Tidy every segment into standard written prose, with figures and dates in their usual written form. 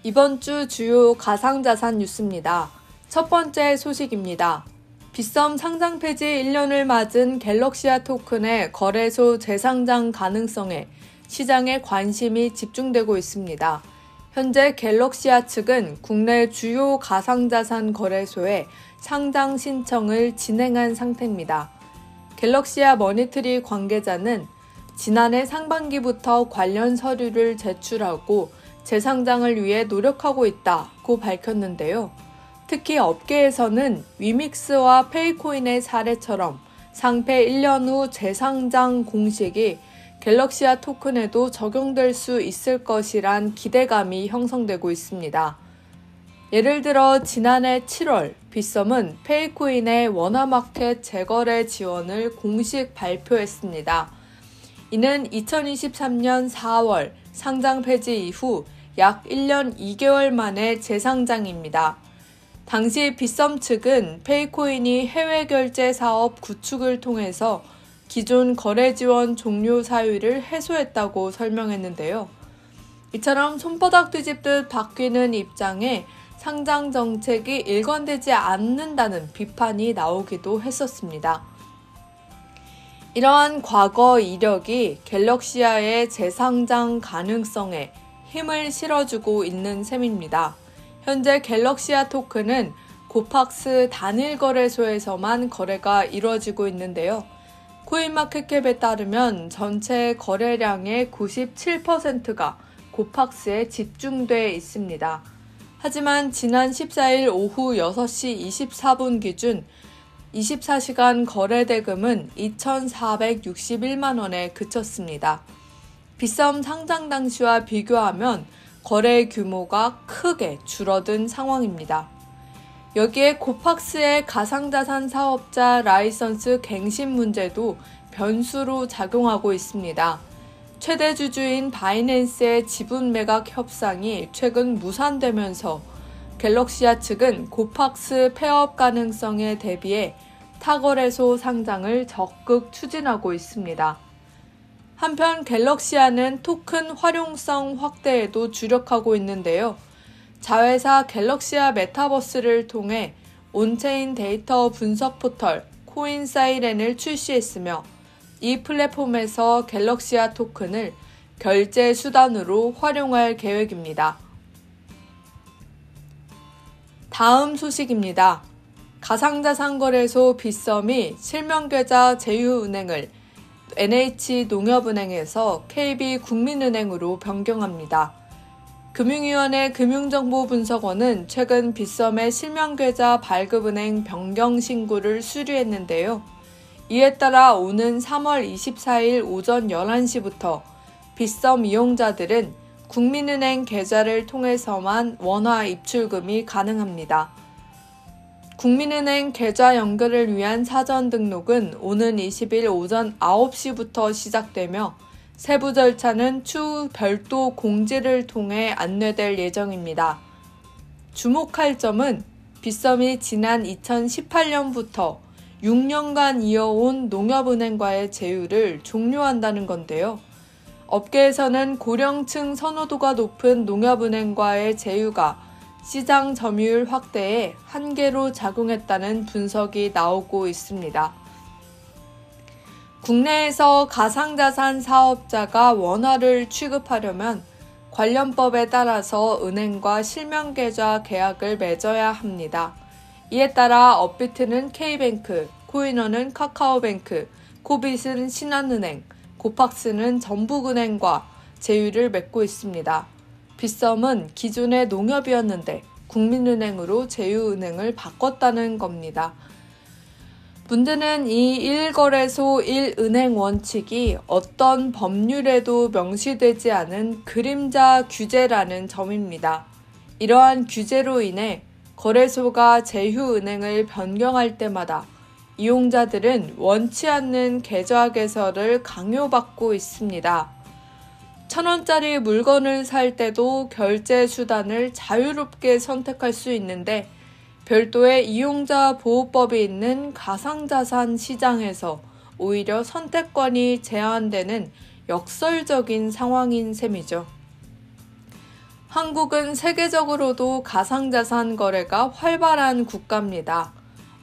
이번 주 주요 가상자산 뉴스입니다. 첫 번째 소식입니다. 빗썸 상장 폐지 1년을 맞은 갤럭시아 토큰의 거래소 재상장 가능성에 시장의 관심이 집중되고 있습니다. 현재 갤럭시아 측은 국내 주요 가상자산 거래소에 상장 신청을 진행한 상태입니다. 갤럭시아 머니트리 관계자는 지난해 상반기부터 관련 서류를 제출하고 재상장을 위해 노력하고 있다고 밝혔는데요. 특히 업계에서는 위믹스와 페이코인의 사례처럼 상폐 1년 후 재상장 공식이 갤럭시아 토큰에도 적용될 수 있을 것이란 기대감이 형성되고 있습니다. 예를 들어 지난해 7월 빗썸은 페이코인의 원화마켓 재거래 지원을 공식 발표했습니다. 이는 2023년 4월 상장 폐지 이후 약 1년 2개월 만의 재상장입니다. 당시 빗썸 측은 페이코인이 해외 결제 사업 구축을 통해서 기존 거래 지원 종료 사유를 해소했다고 설명했는데요. 이처럼 손바닥 뒤집듯 바뀌는 입장에 상장 정책이 일관되지 않는다는 비판이 나오기도 했었습니다. 이러한 과거 이력이 갤럭시아의 재상장 가능성에 힘을 실어주고 있는 셈입니다. 현재 갤럭시아 토큰은 고팍스 단일 거래소에서만 거래가 이루어지고 있는데요. 코인마켓캡에 따르면 전체 거래량의 97%가 고팍스에 집중돼 있습니다. 하지만 지난 14일 오후 6시 24분 기준 24시간 거래 대금은 2,461만 원에 그쳤습니다. 빗썸 상장 당시와 비교하면 거래 규모가 크게 줄어든 상황입니다. 여기에 고팍스의 가상자산 사업자 라이선스 갱신 문제도 변수로 작용하고 있습니다. 최대 주주인 바이낸스의 지분 매각 협상이 최근 무산되면서 갤럭시아 측은 고팍스 폐업 가능성에 대비해 타거래소 상장을 적극 추진하고 있습니다. 한편 갤럭시아는 토큰 활용성 확대에도 주력하고 있는데요. 자회사 갤럭시아 메타버스를 통해 온체인 데이터 분석 포털 코인사이렌을 출시했으며 이 플랫폼에서 갤럭시아 토큰을 결제 수단으로 활용할 계획입니다. 다음 소식입니다. 가상자산 거래소 빗썸이 실명계좌 제휴은행을 NH농협은행에서 KB국민은행으로 변경합니다. 금융위원회 금융정보분석원은 최근 빗썸의 실명계좌 발급은행 변경 신고를 수리했는데요. 이에 따라 오는 3월 24일 오전 11시부터 빗썸 이용자들은 국민은행 계좌를 통해서만 원화 입출금이 가능합니다. 국민은행 계좌 연결을 위한 사전 등록은 오는 20일 오전 9시부터 시작되며 세부 절차는 추후 별도 공지를 통해 안내될 예정입니다. 주목할 점은 빗썸이 지난 2018년부터 6년간 이어온 농협은행과의 제휴를 종료한다는 건데요. 업계에서는 고령층 선호도가 높은 농협은행과의 제휴가 시장 점유율 확대에 한계로 작용했다는 분석이 나오고 있습니다. 국내에서 가상자산 사업자가 원화를 취급하려면 관련법에 따라서 은행과 실명계좌 계약을 맺어야 합니다. 이에 따라 업비트는 K뱅크, 코인원은 카카오뱅크, 코빗은 신한은행, 고팍스는 전북은행과 제휴를 맺고 있습니다. 빗썸은 기존의 농협이었는데 국민은행으로 제휴은행을 바꿨다는 겁니다. 문제는 이 1거래소 1은행 원칙이 어떤 법률에도 명시되지 않은 그림자 규제라는 점입니다. 이러한 규제로 인해 거래소가 제휴은행을 변경할 때마다 이용자들은 원치 않는 계좌 개설을 강요받고 있습니다. 1,000원짜리 물건을 살 때도 결제 수단을 자유롭게 선택할 수 있는데 별도의 이용자 보호법이 있는 가상자산 시장에서 오히려 선택권이 제한되는 역설적인 상황인 셈이죠. 한국은 세계적으로도 가상자산 거래가 활발한 국가입니다.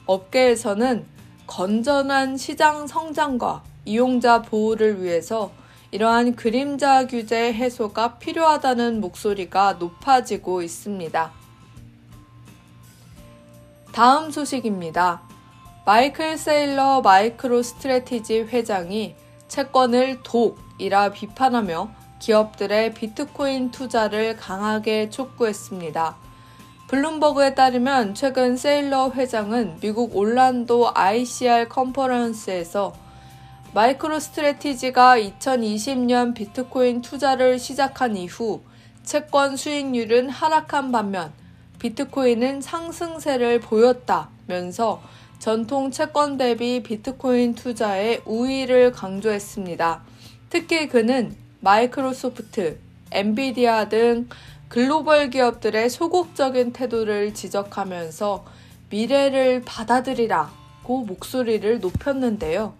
업계에서는 건전한 시장 성장과 이용자 보호를 위해서 이러한 그림자 규제 해소가 필요하다는 목소리가 높아지고 있습니다. 다음 소식입니다. 마이클 세일러 마이크로 스트래티지 회장이 채권을 독이라 비판하며 기업들의 비트코인 투자를 강하게 촉구했습니다. 블룸버그에 따르면 최근 세일러 회장은 미국 올란도 ICR 컨퍼런스에서 마이크로 스트래티지가 2020년 비트코인 투자를 시작한 이후 채권 수익률은 하락한 반면 비트코인은 상승세를 보였다면서 전통 채권 대비 비트코인 투자의 우위를 강조했습니다. 특히 그는 마이크로소프트, 엔비디아 등 글로벌 기업들의 소극적인 태도를 지적하면서 미래를 받아들이라고 목소리를 높였는데요.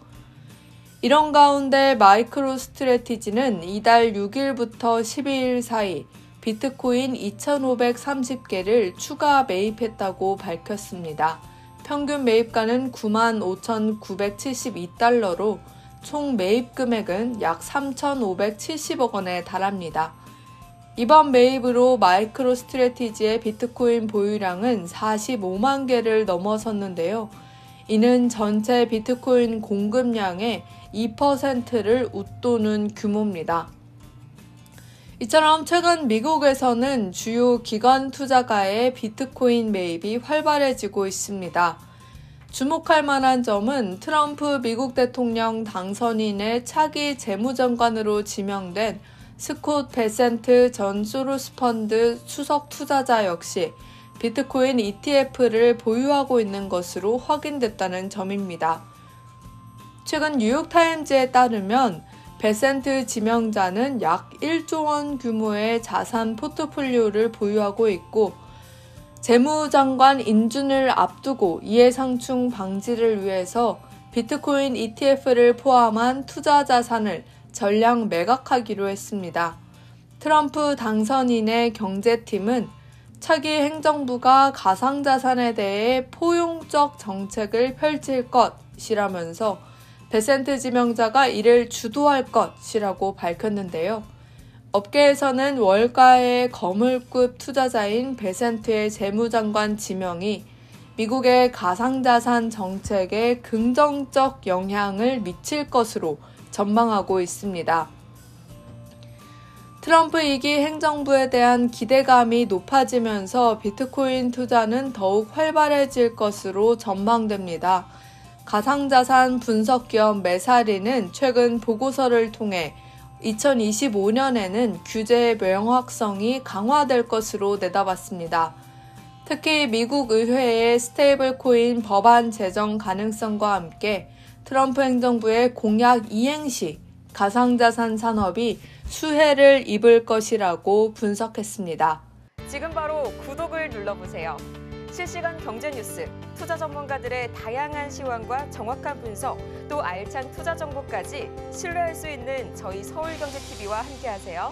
이런 가운데 마이크로 스트래티지는 이달 6일부터 12일 사이 비트코인 2,530개를 추가 매입했다고 밝혔습니다. 평균 매입가는 95,972달러로 총 매입 금액은 약 3,570억 원에 달합니다. 이번 매입으로 마이크로 스트래티지의 비트코인 보유량은 45만 개를 넘어섰는데요. 이는 전체 비트코인 공급량의 2%를 웃도는 규모입니다. 이처럼 최근 미국에서는 주요 기관 투자가의 비트코인 매입이 활발해지고 있습니다. 주목할 만한 점은 트럼프 미국 대통령 당선인의 차기 재무장관으로 지명된 스콧 베센트 전 소로스 펀드 수석 투자자 역시 비트코인 ETF를 보유하고 있는 것으로 확인됐다는 점입니다. 최근 뉴욕타임즈에 따르면 베센트 지명자는 약 1조 원 규모의 자산 포트폴리오를 보유하고 있고 재무장관 인준을 앞두고 이해상충 방지를 위해서 비트코인 ETF를 포함한 투자 자산을 전량 매각하기로 했습니다. 트럼프 당선인의 경제팀은 차기 행정부가 가상자산에 대해 포용적 정책을 펼칠 것이라면서 베센트 지명자가 이를 주도할 것이라고 밝혔는데요. 업계에서는 월가의 거물급 투자자인 베센트의 재무장관 지명이 미국의 가상자산 정책에 긍정적 영향을 미칠 것으로 전망하고 있습니다. 트럼프 2기 행정부에 대한 기대감이 높아지면서 비트코인 투자는 더욱 활발해질 것으로 전망됩니다. 가상자산 분석 기업 메사리는 최근 보고서를 통해 2025년에는 규제의 명확성이 강화될 것으로 내다봤습니다. 특히 미국 의회의 스테이블 코인 법안 제정 가능성과 함께 트럼프 행정부의 공약 이행 시 가상자산 산업이 수혜를 입을 것이라고 분석했습니다. 지금 바로 구독을 눌러보세요. 실시간 경제 뉴스, 투자 전문가들의 다양한 시황과 정확한 분석, 또 알찬 투자 정보까지 신뢰할 수 있는 저희 서울경제TV와 함께하세요.